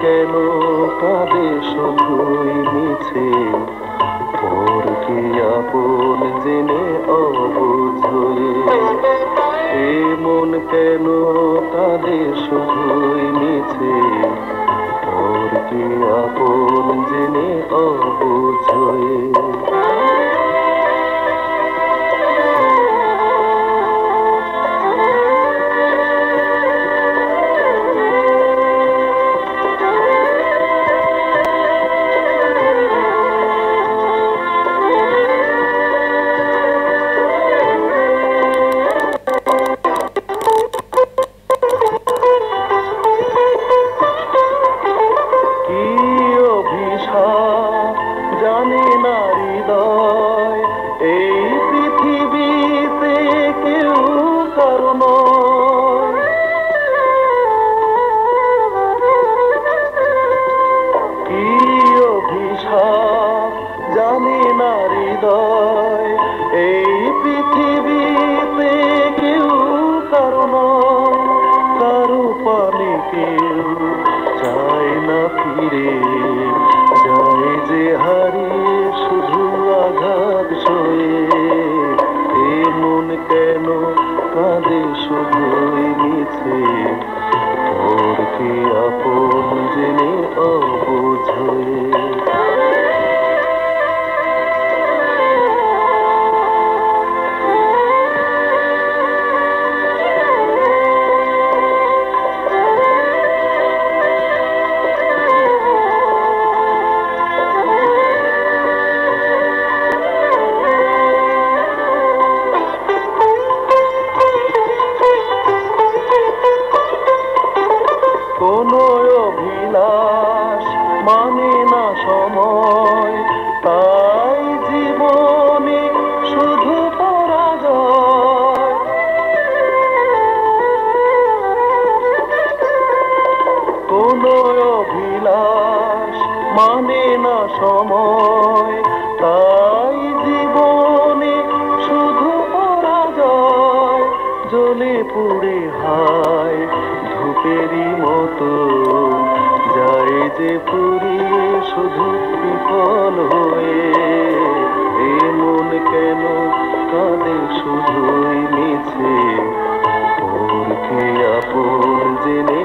কেন কাঁদে শুধুই মিছে, পর কি আপন জেনে অবুঝ হয়ে। এ মন কেন কাঁদে শুধুই মিছে, পর কি আপন জেনে অবুঝ হয়ে। জানে না হৃদয় এই পৃথিবীতে কেউ কারো নয়। কি অভিশাপ জানে না হৃদয় এই পৃথিবীতে কেউ কারো নয়। কারো পানে কেউ চায় না ফিরে, যায় যে হারিয়ে শুধু আঘাত সয়ে। এ মন কেন কাঁদে শুধুই মিছে, পর কি আপন জেনে অবুঝ হয়ে। কোনো অভিলাষ মানে না সময়, তাই জীবনে শুধু পরাজয়। কোনো অভিলাষ মানে না সময়, তাই জীবনে শুধু পরাজয়। জ্বলে পুড়ে হায় ধূপেরই মতো, যায় যে পুড়িয়ে শুধু বিফল হয়ে। এ মন কেন কাঁদে শুধুই মিছে, পর কি আপন জেনে